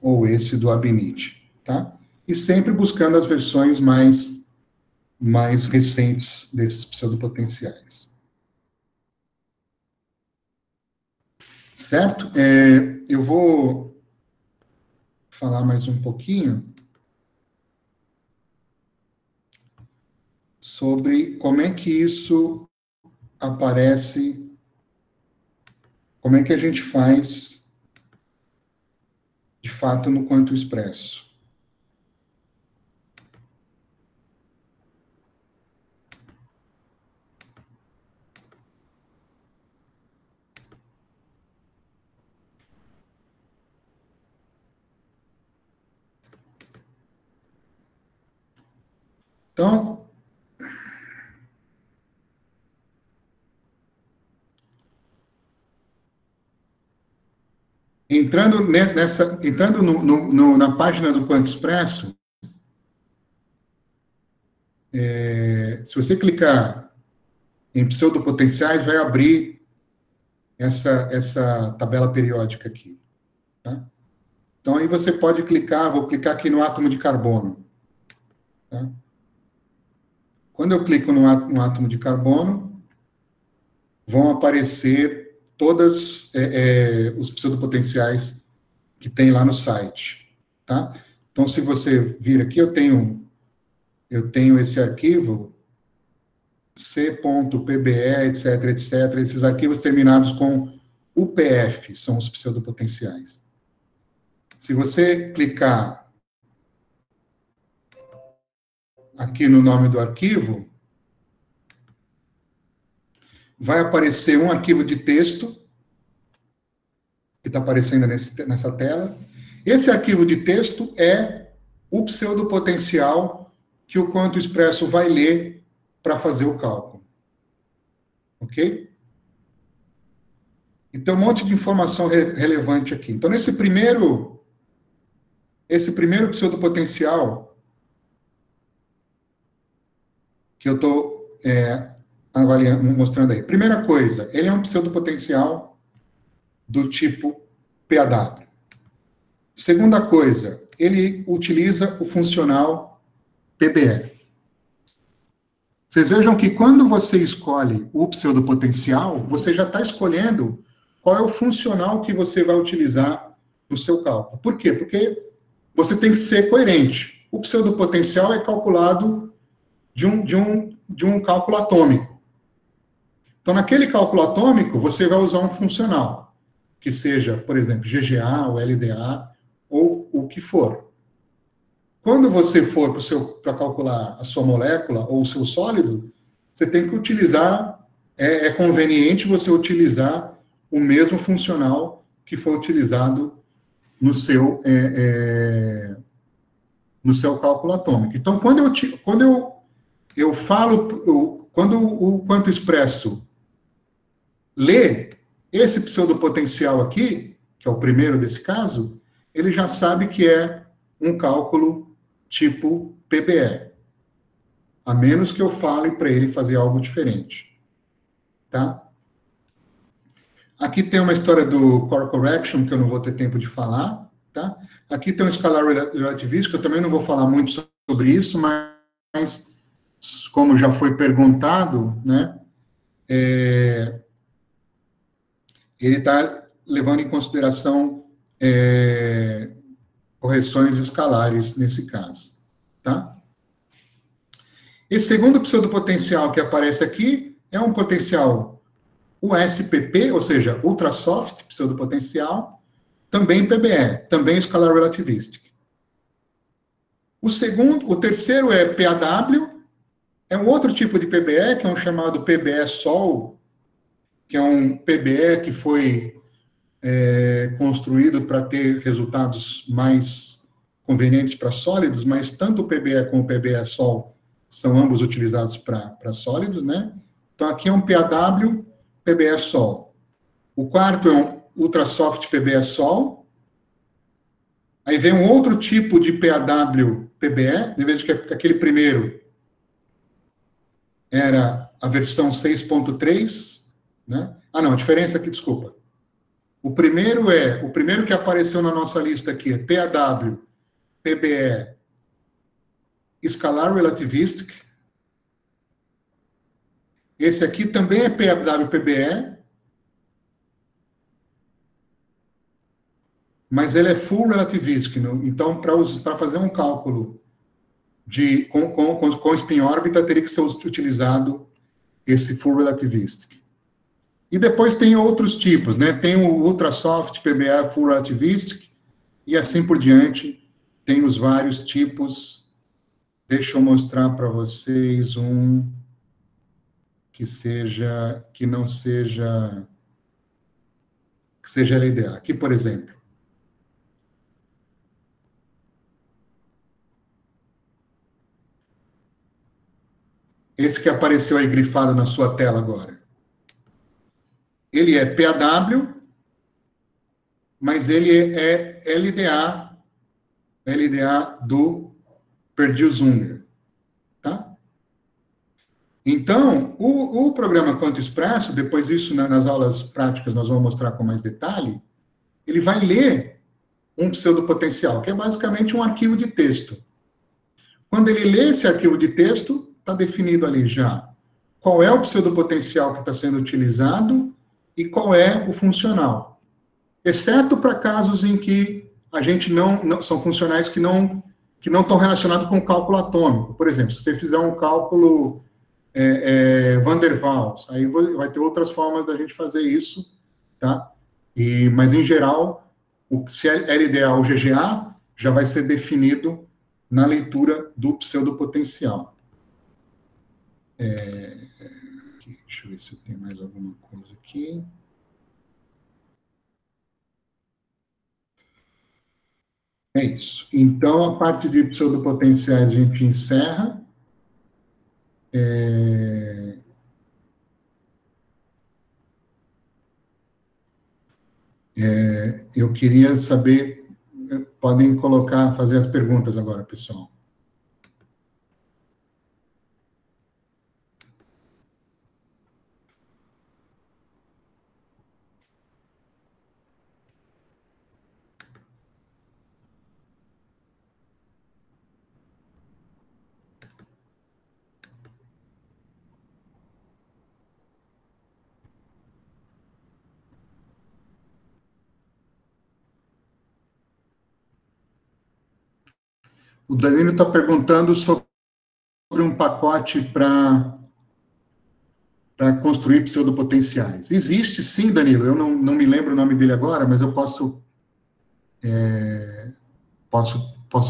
ou esse do Abinit, tá? E sempre buscando as versões mais recentes desses pseudopotenciais. Certo? Eu vou falar mais um pouquinho sobre como é que isso aparece, como é que a gente faz, de fato, no quanto expresso. Então, entrando na página do Quanto Expresso, se você clicar em pseudopotenciais, vai abrir essa tabela periódica aqui. Tá? Então, aí você pode clicar, vou clicar aqui no átomo de carbono. Tá? Quando eu clico no átomo de carbono, vão aparecer todos os pseudopotenciais que tem lá no site. Tá? Então, se você vir aqui, eu tenho esse arquivo, c.pbe, etc. Esses arquivos terminados com UPF, são os pseudopotenciais. Se você clicar aqui no nome do arquivo, vai aparecer um arquivo de texto, que está aparecendo nessa tela. Esse arquivo de texto é o pseudopotencial que o quanto expresso vai ler para fazer o cálculo. Ok? Então, um monte de informação relevante aqui. Então, esse primeiro pseudopotencial que eu estou mostrando aí. Primeira coisa, ele é um pseudopotencial do tipo PAW. Segunda coisa, ele utiliza o funcional PBE. Vocês vejam que quando você escolhe o pseudopotencial, você já está escolhendo qual é o funcional que você vai utilizar no seu cálculo. Por quê? Porque você tem que ser coerente. O pseudopotencial é calculado de um cálculo atômico. Então, naquele cálculo atômico, você vai usar um funcional, que seja, por exemplo, GGA, ou LDA, ou o que for. Quando você for para calcular a sua molécula ou o seu sólido, você tem que utilizar, é conveniente você utilizar o mesmo funcional que foi utilizado no seu cálculo atômico. Então, quando eu falo, quando o quanto expresso lê esse pseudopotencial aqui, que é o primeiro desse caso, ele já sabe que é um cálculo tipo PBE, a menos que eu fale para ele fazer algo diferente. Tá? Aqui tem uma história do core correction, que eu não vou ter tempo de falar. Tá? Aqui tem um scalar relativista, que eu também não vou falar muito sobre isso, mas como já foi perguntado, né, ele está levando em consideração correções escalares nesse caso, tá? Esse segundo pseudopotencial que aparece aqui é um potencial USPP, ou seja, ultrasoft pseudopotencial, também PBE, também Scalar Relativistic. O terceiro é PAW, é um outro tipo de PBE, que é um chamado PBE-SOL, que é um PBE que foi construído para ter resultados mais convenientes para sólidos, mas tanto o PBE como o PBE-SOL são ambos utilizados para sólidos, né? Então, aqui é um PAW, PBE-SOL. O quarto é um Ultrasoft PBE-SOL. Aí vem um outro tipo de PAW, PBE, em vez de que aquele primeiro era a versão 6.3, né? Ah, não, a diferença aqui, desculpa. O primeiro que apareceu na nossa lista aqui é PAW, PBE, Scalar Relativistic. Esse aqui também é PAW, PBE, mas ele é Full Relativistic. Então, para fazer um cálculo com spin órbita, teria que ser utilizado esse Full Relativistic. E depois tem outros tipos, né? Tem o Ultrasoft, PBE, Full Relativistic, e assim por diante, tem os vários tipos. Deixa eu mostrar para vocês um que não seja LDA. Aqui, por exemplo. Esse que apareceu aí grifado na sua tela agora. Ele é PAW, mas ele é LDA do Perdue-Zunger, tá? Então, o programa Quanto Expresso, depois isso nas aulas práticas nós vamos mostrar com mais detalhe, ele vai ler um pseudopotencial, que é basicamente um arquivo de texto. Quando ele lê esse arquivo de texto, está definido ali já qual é o pseudopotencial que está sendo utilizado e qual é o funcional. Exceto para casos em que a gente não são funcionais que não estão relacionados com o cálculo atômico. Por exemplo, se você fizer um cálculo Van der Waals, aí vai ter outras formas da gente fazer isso, tá? Mas, em geral, se é LDA ou GGA, já vai ser definido na leitura do pseudopotencial. Deixa eu ver se eu tenho mais alguma coisa aqui. É isso. Então, a parte de pseudopotenciais a gente encerra. Eu queria saber, podem fazer as perguntas agora, pessoal. O Danilo está perguntando sobre um pacote para construir pseudopotenciais. Existe, sim, Danilo. Eu não me lembro o nome dele agora, mas eu posso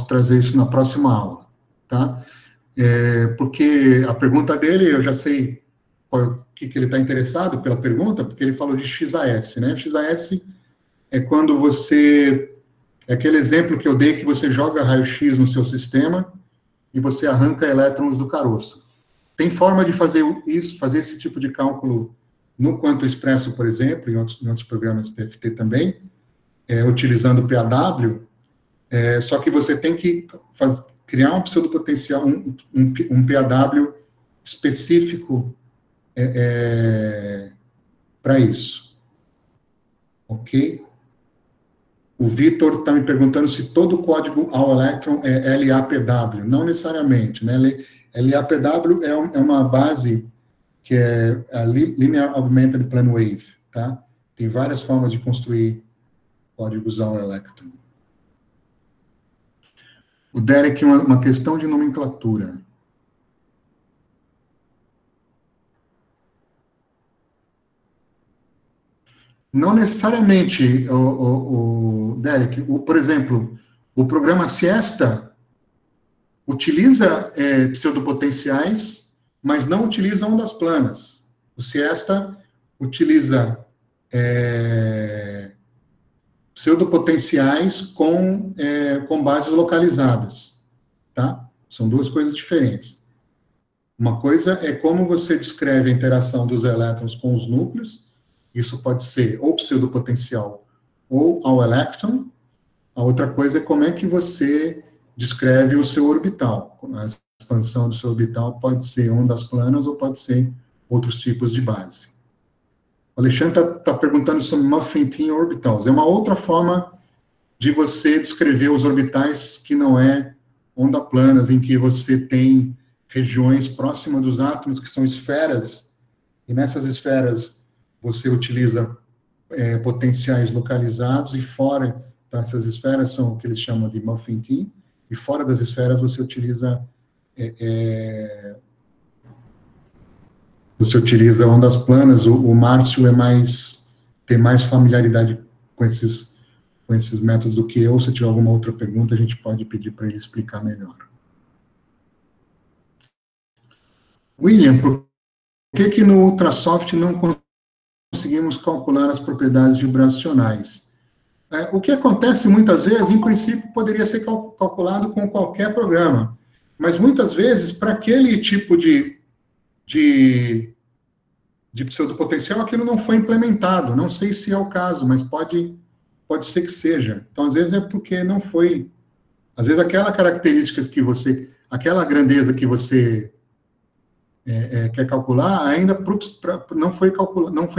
trazer isso na próxima aula, tá? Porque a pergunta dele, eu já sei o que ele está interessado pela pergunta, porque ele falou de XAS, né? XAS é quando você... É aquele exemplo que eu dei que você joga raio-x no seu sistema e você arranca elétrons do caroço. Tem forma de fazer isso, fazer esse tipo de cálculo no Quanto Expresso, por exemplo, em outros programas de TFT também, utilizando PAW, só que você tem que criar um pseudopotencial, um PAW específico para isso. Ok? O Vitor está me perguntando se todo o código ao elétron é LAPW. Não necessariamente, né? LAPW é uma base que é a Linear Augmented Plane Wave, tá? Tem várias formas de construir códigos ao electron. O Derek, uma questão de nomenclatura. Não necessariamente, Derek. Por exemplo, o programa Siesta utiliza pseudopotenciais, mas não utiliza ondas planas. O Siesta utiliza pseudopotenciais com bases localizadas, tá? São duas coisas diferentes. Uma coisa é como você descreve a interação dos elétrons com os núcleos. Isso pode ser ou pseudopotencial ou ao elétron. A outra coisa é como é que você descreve o seu orbital. A expansão do seu orbital pode ser ondas planas ou pode ser outros tipos de base. O Alexandre está perguntando sobre Muffin-Tin orbitals. É uma outra forma de você descrever os orbitais que não é onda planas, em que você tem regiões próximas dos átomos, que são esferas, e nessas esferas você utiliza potenciais localizados, e fora dessas esferas são o que eles chamam de Muffin-Tin, e fora das esferas você utiliza ondas planas. O Márcio tem mais familiaridade com esses métodos do que eu. Se tiver alguma outra pergunta, a gente pode pedir para ele explicar melhor. William, por que no Ultrasoft não conseguimos calcular as propriedades vibracionais? O que acontece muitas vezes, em princípio, poderia ser calculado com qualquer programa, mas muitas vezes, para aquele tipo de pseudopotencial, aquilo não foi implementado. Não sei se é o caso, mas pode ser que seja. Então, às vezes é porque não foi. Às vezes aquela característica aquela grandeza que você quer calcular, ainda não foi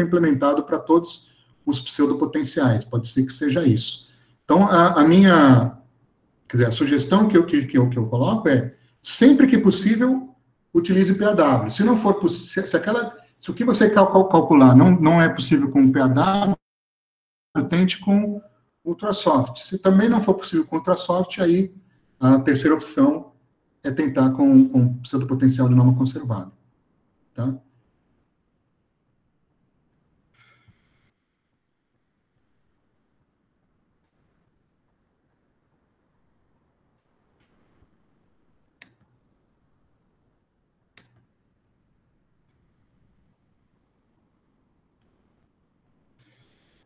implementado para todos os pseudopotenciais. Pode ser que seja isso. Então, a sugestão que eu coloco é, sempre que possível, utilize PAW. Se não for possível, se o que você calcular não é possível com PAW, tente com Ultrasoft. Se também não for possível com Ultrasoft, aí a terceira opção é tentar com pseudopotencial de norma conservada. Tá?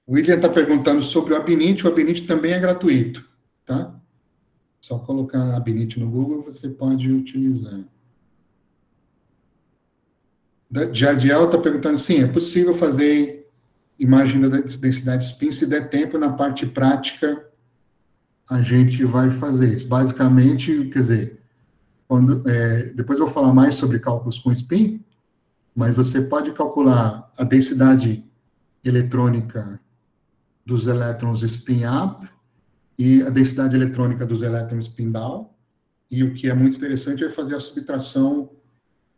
O William está perguntando sobre o Abinit. O Abinit também é gratuito, tá? Só colocar Abinit no Google, você pode utilizar. Jardiel está perguntando, sim, é possível fazer imagem da densidade spin, se der tempo na parte prática, a gente vai fazer isso. Basicamente, quer dizer, depois eu vou falar mais sobre cálculos com spin, mas você pode calcular a densidade eletrônica dos elétrons spin up e a densidade eletrônica dos elétrons spin down, e o que é muito interessante é fazer a subtração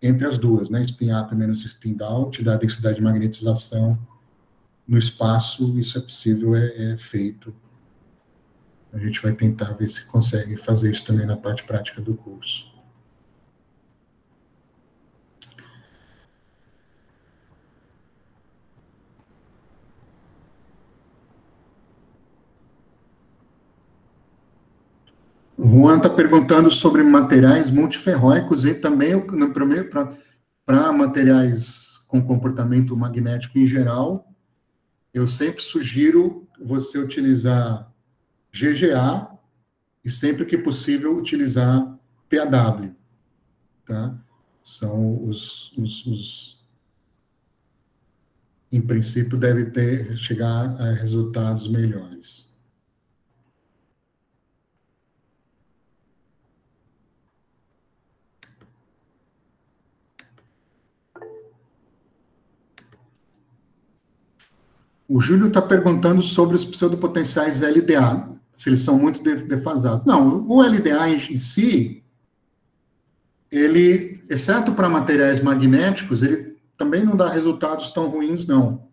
entre as duas, né? Spin up menos spin down te dá a densidade de magnetização no espaço. Isso é possível, é feito. A gente vai tentar ver se consegue fazer isso também na parte prática do curso. O Juan está perguntando sobre materiais multiferróicos e também, para materiais com comportamento magnético em geral, eu sempre sugiro você utilizar GGA e, sempre que possível, utilizar PAW. Tá? São em princípio, deve chegar a resultados melhores. O Júlio está perguntando sobre os pseudopotenciais LDA, se eles são muito defasados. Não, o LDA em si, ele, exceto para materiais magnéticos, ele também não dá resultados tão ruins, não.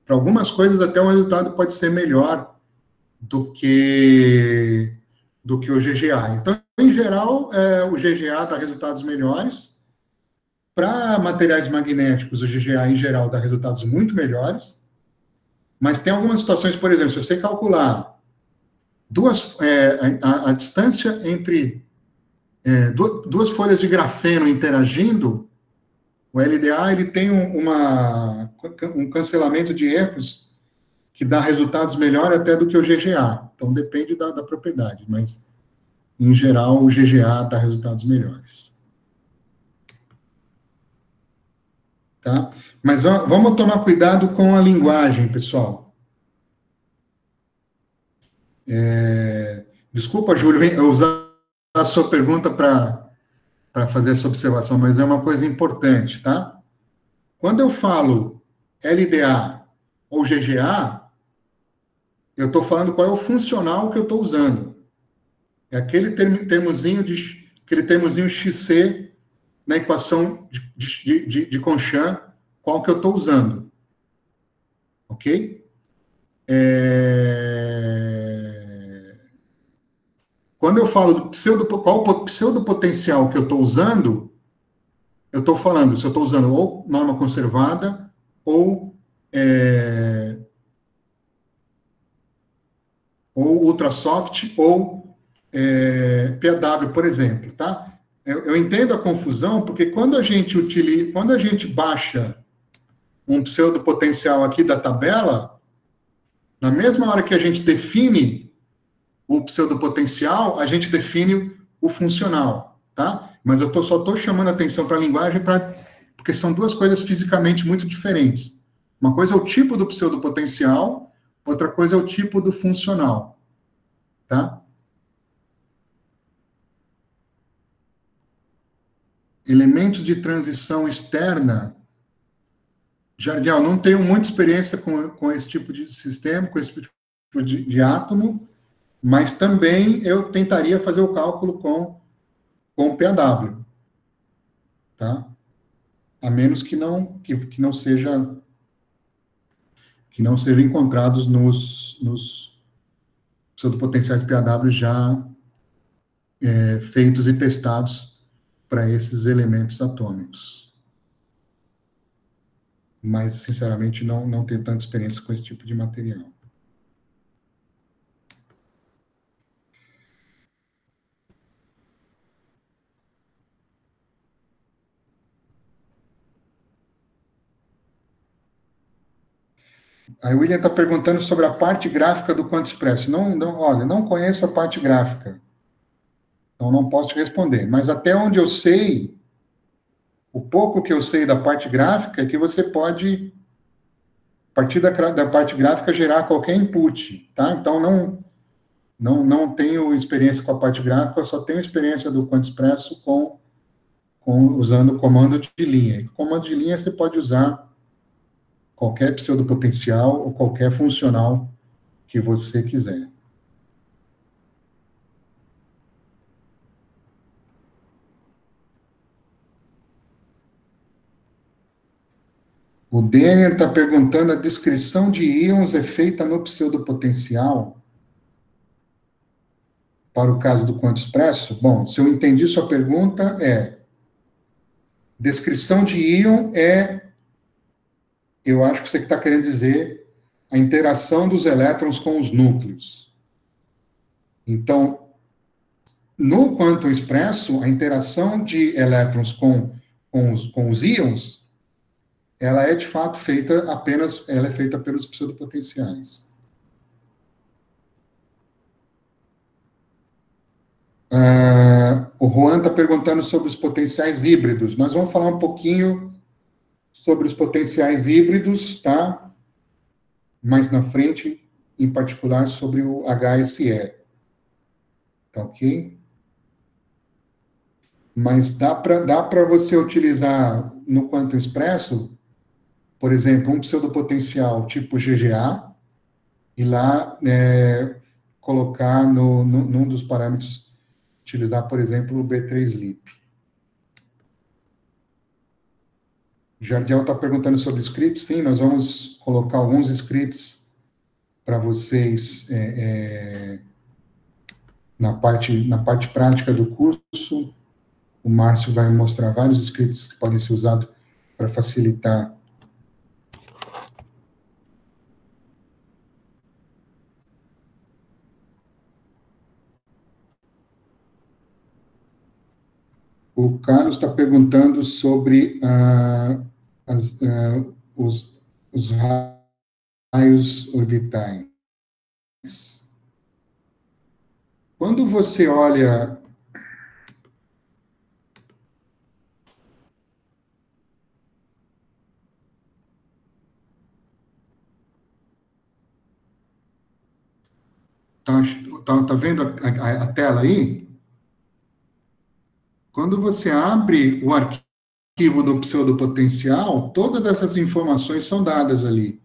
Para algumas coisas, até o resultado pode ser melhor do que o GGA. Então, em geral, o GGA dá resultados melhores. Para materiais magnéticos, o GGA, em geral, dá resultados muito melhores. Mas tem algumas situações, por exemplo, se você calcular a distância entre duas folhas de grafeno interagindo, o LDA ele tem um cancelamento de erros que dá resultados melhores até do que o GGA. Então, depende da propriedade, mas, em geral, o GGA dá resultados melhores. Tá? Mas vamos tomar cuidado com a linguagem, pessoal. Desculpa, Júlio, eu usar a sua pergunta para fazer essa observação, mas é uma coisa importante, tá? Quando eu falo LDA ou GGA, eu estou falando qual é o funcional que eu estou usando. É aquele termozinho XC na equação de Conchamp, qual que eu estou usando. Ok? Quando eu falo qual o pseudopotencial que eu estou usando, eu estou falando se eu estou usando ou norma conservada ou ultrasoft ou PW, por exemplo, tá? Eu entendo a confusão, porque quando a gente baixa um pseudopotencial aqui da tabela, na mesma hora que a gente define o pseudopotencial, a gente define o funcional, tá? Mas eu só estou chamando a atenção para a linguagem porque são duas coisas fisicamente muito diferentes. Uma coisa é o tipo do pseudopotencial, outra coisa é o tipo do funcional, tá? Elementos de transição externa. Jardial, não tenho muita experiência com esse tipo de sistema, com esse tipo de átomo, mas também eu tentaria fazer o cálculo com PAW, tá? A menos que não sejam encontrados nos pseudopotenciais PAW já feitos e testados para esses elementos atômicos. Mas, sinceramente, não tenho tanta experiência com esse tipo de material. A William está perguntando sobre a parte gráfica do Quanto Expresso. Olha, não conheço a parte gráfica. Então, não posso te responder. Mas até onde eu sei, o pouco que eu sei da parte gráfica é que você pode, a partir da parte gráfica, gerar qualquer input, tá? Então, não tenho experiência com a parte gráfica, eu só tenho experiência do Quanto Expresso usando o comando de linha. E com o comando de linha, você pode usar qualquer pseudopotencial ou qualquer funcional que você quiser. O Denner está perguntando, a descrição de íons é feita no pseudopotencial para o caso do Quanto Expresso? Bom, se eu entendi sua pergunta, descrição de íon eu acho que você está querendo dizer a interação dos elétrons com os núcleos. Então, no quantum expresso, a interação de elétrons com os íons, ela é de fato feita pelos pseudopotenciais. O Juan está perguntando sobre os potenciais híbridos. Nós vamos falar um pouquinho sobre os potenciais híbridos, tá? Mais na frente, em particular sobre o HSE. Tá ok? Mas dá para você utilizar no quantum expresso, por exemplo, um pseudopotencial tipo GGA, e lá colocar num dos parâmetros, utilizar, por exemplo, o B3LIP. Jardiel está perguntando sobre scripts. Sim, nós vamos colocar alguns scripts para vocês na parte prática do curso. O Márcio vai mostrar vários scripts que podem ser usados para facilitar o Carlos está perguntando sobre os raios orbitais. Quando você olha... Tá vendo a tela aí? Quando você abre o arquivo do pseudopotencial, todas essas informações são dadas ali.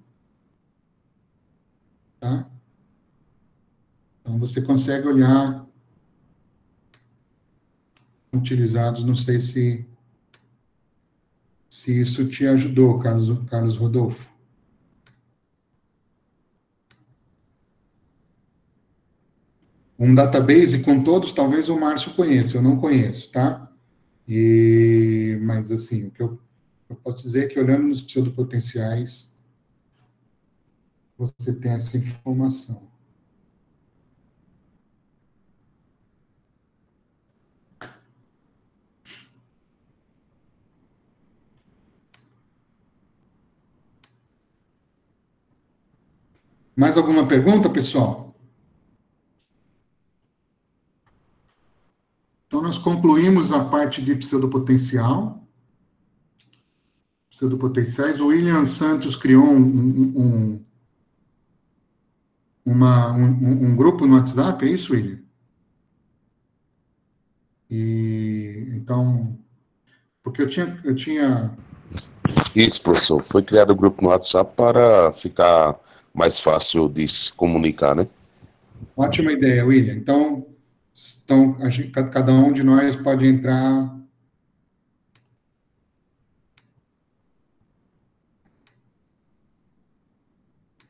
Tá? Então, você consegue olhar utilizados, não sei se isso te ajudou, Carlos Rodolfo. Um database com todos, talvez o Márcio conheça, eu não conheço, tá? Mas, assim, o que eu posso dizer é que, olhando nos pseudopotenciais, você tem essa informação. Mais alguma pergunta, pessoal? Então, nós concluímos a parte de pseudopotencial. Pseudopotenciais. O William Santos criou um grupo no WhatsApp, é isso, William? Então, porque eu tinha... Isso, professor. Foi criado o grupo no WhatsApp para ficar mais fácil de se comunicar, né? Ótima ideia, William. Então cada um de nós pode entrar